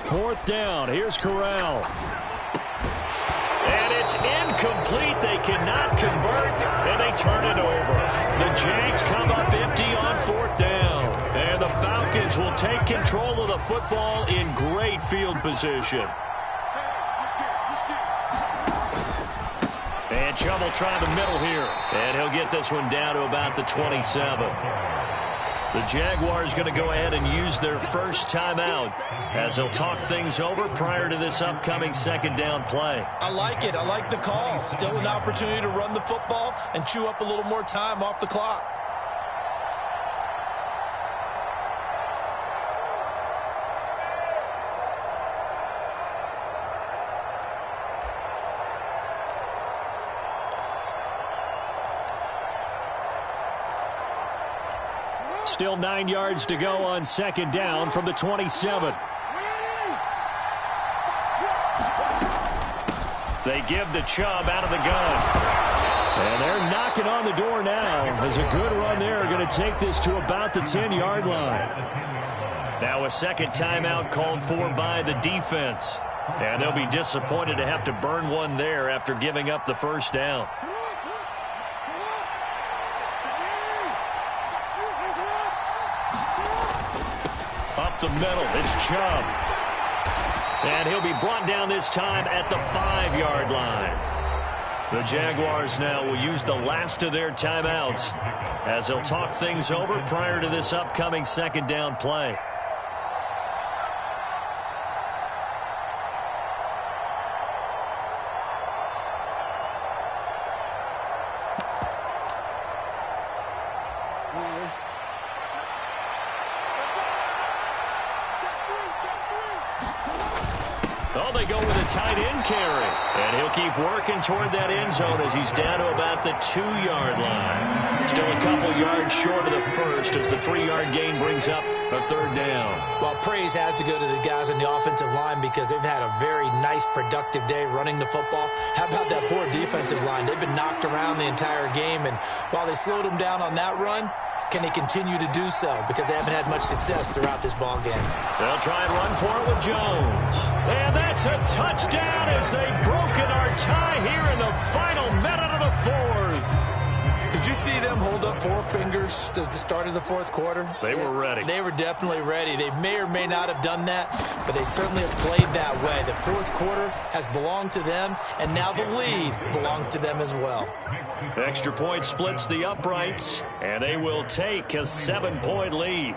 Fourth down. Here's Corral. And it's incomplete. They cannot convert, and they turn it over. The Jags come up empty on fourth down. And the Falcons will take control of the football in great field position. And Chubb will try the middle here. And he'll get this one down to about the 27. The Jaguars going to go ahead and use their first timeout as they'll talk things over prior to this upcoming second down play. I like it. I like the call. Still an opportunity to run the football and chew up a little more time off the clock. Still 9 yards to go on second down from the 27. They give the Chubb out of the gun. And they're knocking on the door now. As a good run there, going to take this to about the 10-yard line. Now a second timeout called for by the defense. And they'll be disappointed to have to burn one there after giving up the first down. Up the middle, it's Chubb. And he'll be brought down this time at the 5-yard line. The Jaguars now will use the last of their timeouts as they'll talk things over prior to this upcoming second down play. Oh, they go with a tight end carry. And he'll keep working toward that end zone as he's down to about the 2-yard line. Still a couple yards short of the first as the 3-yard gain brings up a third down. Well, praise has to go to the guys on the offensive line because they've had a very nice, productive day running the football. How about that poor defensive line? They've been knocked around the entire game, and while they slowed them down on that run, can they continue to do so? Because they haven't had much success throughout this ball game. They'll try and run for it with Jones. And that's a touchdown as they've broken our tie here in the final minute of the fourth. Did you see them hold up 4 fingers at the start of the fourth quarter? They were ready. They were definitely ready. They may or may not have done that, but they certainly have played that way. The fourth quarter has belonged to them, and now the lead belongs to them as well. Extra point splits the uprights, and they will take a 7-point lead.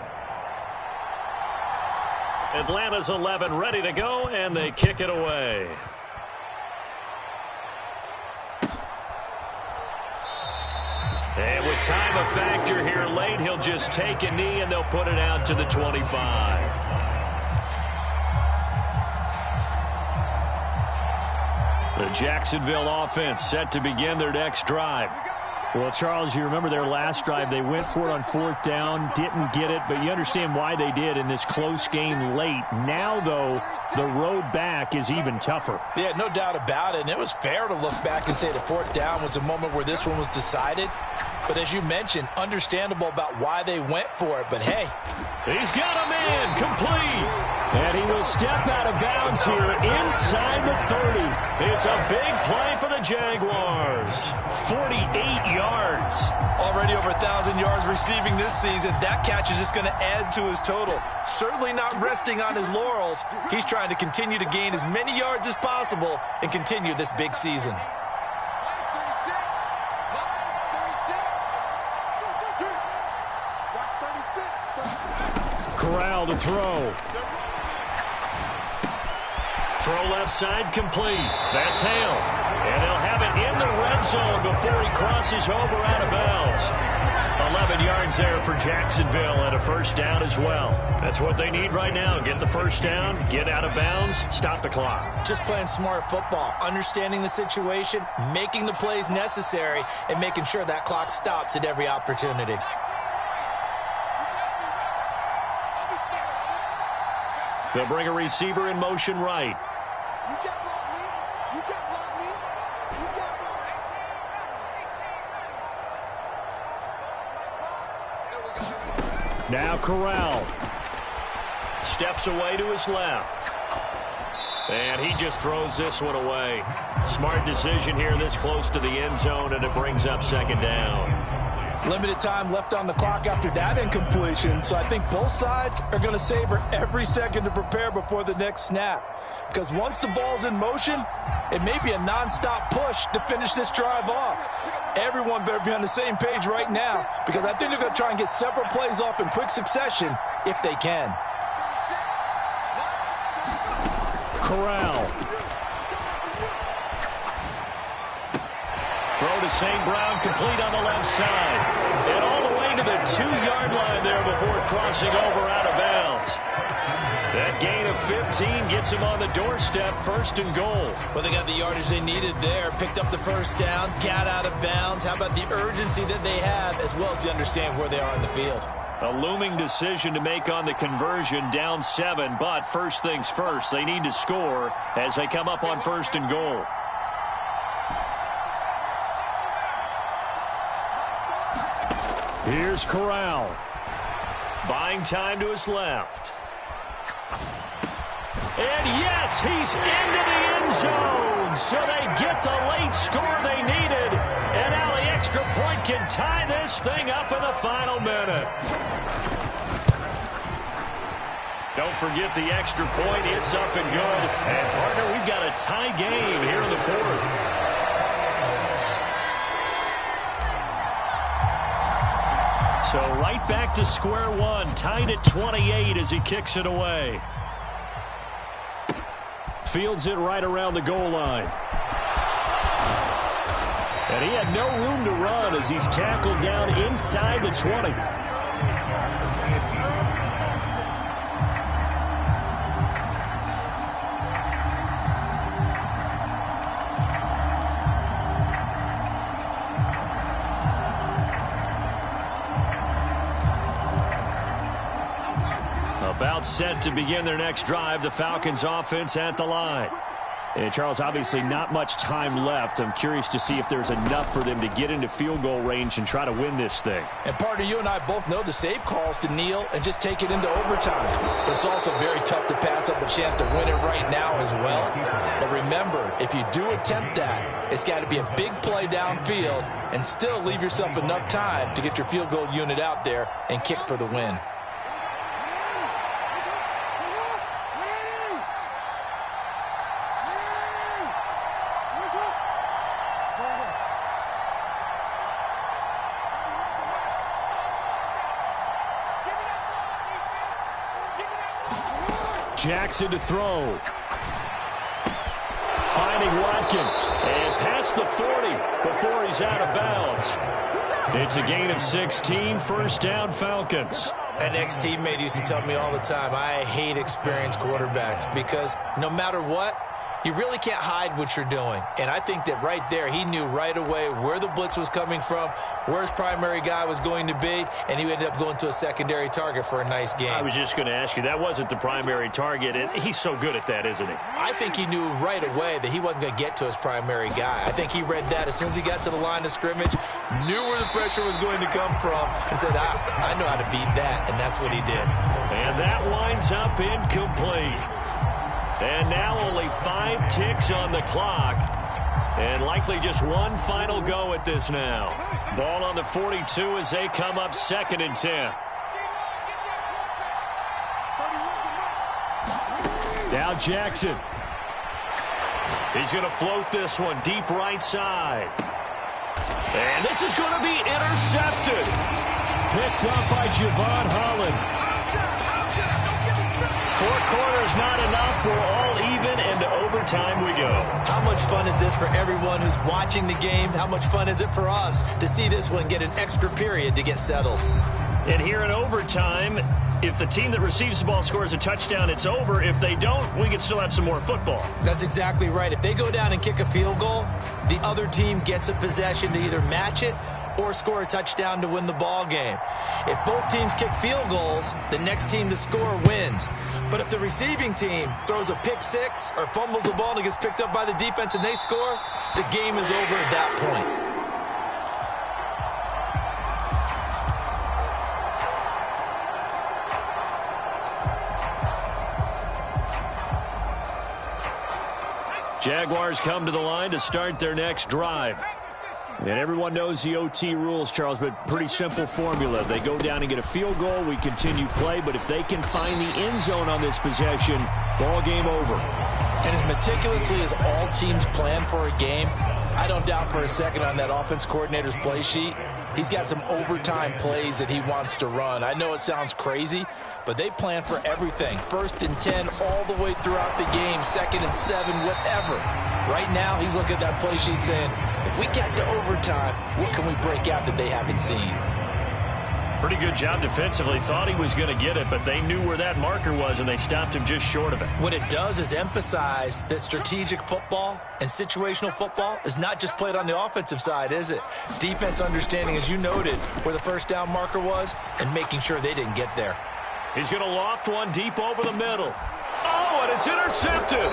Atlanta's 11 ready to go, and they kick it away. And with time a factor here late, he'll just take a knee, and they'll put it out to the 25. The Jacksonville offense set to begin their next drive. Well, Charles, you remember their last drive. They went for it on 4th down, didn't get it, but you understand why they did in this close game late. Now, though, the road back is even tougher. Yeah, no doubt about it. And it was fair to look back and say the 4th down was a moment where this one was decided. But as you mentioned, understandable about why they went for it. But, hey. He's got him in, complete. And he will step out of bounds here inside the 30. It's a big play for the Jaguars. 48 yards. Already over 1,000 yards receiving this season. That catch is just going to add to his total. Certainly not resting on his laurels. He's trying to continue to gain as many yards as possible and continue this big season. Corral to throw. Throw left side complete. That's Hale. And they'll have it in the red zone before he crosses over out of bounds. 11 yards there for Jacksonville and a first down as well. That's what they need right now. Get the first down, get out of bounds, stop the clock. Just playing smart football, understanding the situation, making the plays necessary, and making sure that clock stops at every opportunity. They'll bring a receiver in motion right. You can't block me. You can't block me. You can't block me. Now Corral. Steps away to his left. And he just throws this one away. Smart decision here this close to the end zone, and it brings up second down. Limited time left on the clock after that incompletion, so I think both sides are going to savor every second to prepare before the next snap. Because once the ball's in motion, it may be a nonstop push to finish this drive off. Everyone better be on the same page right now, because I think they're going to try and get several plays off in quick succession if they can. Corral. Throw to St. Brown, complete on the left side. And all the way to the 2-yard line there before crossing over out of bounds. That gain of 15 gets him on the doorstep, first and goal. Well, they got the yardage they needed there, picked up the first down, got out of bounds. How about the urgency that they have, as well as they understand where they are in the field? A looming decision to make on the conversion, down 7, but first things first, they need to score as they come up on first and goal. Here's Corral. Buying time to his left. And yes, he's into the end zone. So they get the late score they needed. And now the extra point can tie this thing up in the final minute. Don't forget the extra point. It's up and good. And partner, we've got a tie game here in the fourth. So right back to square one, tied at 28 as he kicks it away. Fields it right around the goal line. And he had no room to run as he's tackled down inside the 20. About set to begin their next drive, the Falcons offense at the line. And, Charles, obviously not much time left. I'm curious to see if there's enough for them to get into field goal range and try to win this thing. And, partner, you and I both know the save calls to kneel and just take it into overtime. But it's also very tough to pass up a chance to win it right now as well. But remember, if you do attempt that, it's got to be a big play downfield and still leave yourself enough time to get your field goal unit out there and kick for the win. Jackson to throw. Finding Watkins. And past the 40 before he's out of bounds. It's a gain of 16. First down, Falcons. An ex-teammate used to tell me all the time, I hate experienced quarterbacks because no matter what, you really can't hide what you're doing. And I think that right there, he knew right away where the blitz was coming from, where his primary guy was going to be, and he ended up going to a secondary target for a nice game. I was just going to ask you, that wasn't the primary target, and he's so good at that, isn't he? I think he knew right away that he wasn't going to get to his primary guy. I think he read that as soon as he got to the line of scrimmage, knew where the pressure was going to come from, and said, I know how to beat that, and that's what he did. And that winds up incomplete. And now only 5 ticks on the clock. And likely just one final go at this now. Ball on the 42 as they come up 2nd and 10. Now Jackson. He's going to float this one deep right side. And this is going to be intercepted. Picked up by Javon Holland. 4 quarters not enough. We're all even, and to overtime we go. How much fun is this for everyone who's watching the game? How much fun is it for us to see this one get an extra period to get settled? And here in overtime, if the team that receives the ball scores a touchdown, it's over. If they don't, we can still have some more football. That's exactly right. If they go down and kick a field goal, the other team gets a possession to either match it or score a touchdown to win the ball game. If both teams kick field goals, the next team to score wins. But if the receiving team throws a pick six or fumbles the ball and it gets picked up by the defense and they score, the game is over at that point. Jaguars come to the line to start their next drive. And everyone knows the OT rules, Charles, but pretty simple formula. They go down and get a field goal, we continue play, but if they can find the end zone on this possession, ball game over. And as meticulously as all teams plan for a game, I don't doubt for a second on that offense coordinator's play sheet, he's got some overtime plays that he wants to run. I know it sounds crazy, but they plan for everything. 1st and 10 all the way throughout the game, 2nd and 7, whatever. Right now, he's looking at that play sheet saying, if we get to overtime, what can we break out that they haven't seen? Pretty good job defensively. Thought he was going to get it, but they knew where that marker was, and they stopped him just short of it. What it does is emphasize that strategic football and situational football is not just played on the offensive side, is it? Defense understanding, as you noted, where the first down marker was and making sure they didn't get there. He's going to loft one deep over the middle. Oh, and it's intercepted.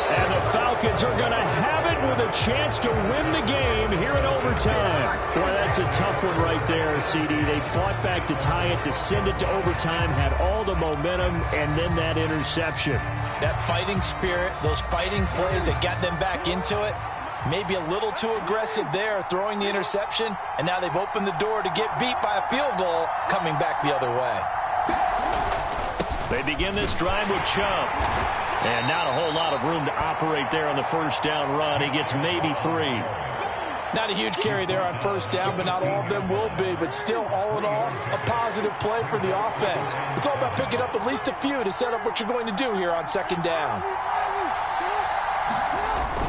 And the Falcons are going to have it with a chance to win the game here in overtime. Boy, that's a tough one right there, CD. They fought back to tie it, to send it to overtime, had all the momentum, and then that interception. That fighting spirit, those fighting plays that got them back into it, maybe a little too aggressive there, throwing the interception, and now they've opened the door to get beat by a field goal coming back the other way. They begin this drive with Chubb. And not a whole lot of room to operate there on the first down run. He gets maybe 3. Not a huge carry there on first down, but not all of them will be. But still, all in all, a positive play for the offense. It's all about picking up at least a few to set up what you're going to do here on 2nd down.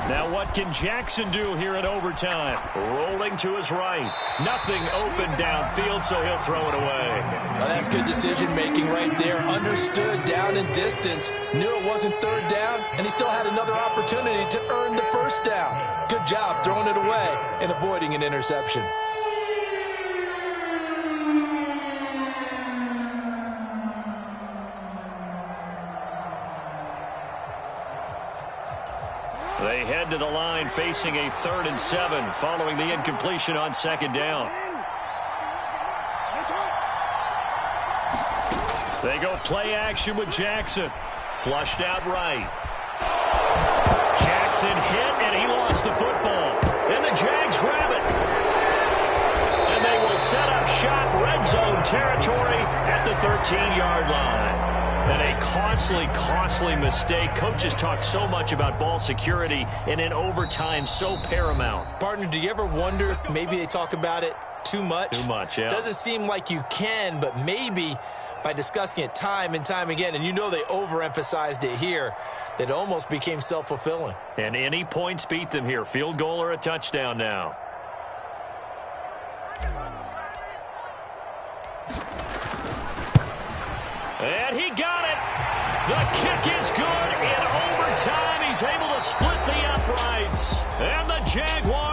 Now what can Jackson do here in overtime? Rolling to his right. Nothing open downfield, so he'll throw it away. Well, that's good decision-making right there. Understood down and distance. Knew it wasn't 3rd down, and he still had another opportunity to earn the first down. Good job throwing it away and avoiding an interception. They head to the line facing a 3rd and 7 following the incompletion on 2nd down. They go play action with Jackson. Flushed out right. Jackson hit, and he lost the football. And the Jags grab it. And they will set up shop red zone territory at the 13-yard line. And a costly mistake. Coaches talk so much about ball security, and in overtime, so paramount. Partner, do you ever wonder if maybe they talk about it too much? Too much, yeah. Doesn't seem like you can, but maybe by discussing it time and time again, and you know they overemphasized it here, that it almost became self-fulfilling. And any points beat them here. Field goal or a touchdown now. And he got it. The kick is good. In overtime, he's able to split the uprights. And the Jaguars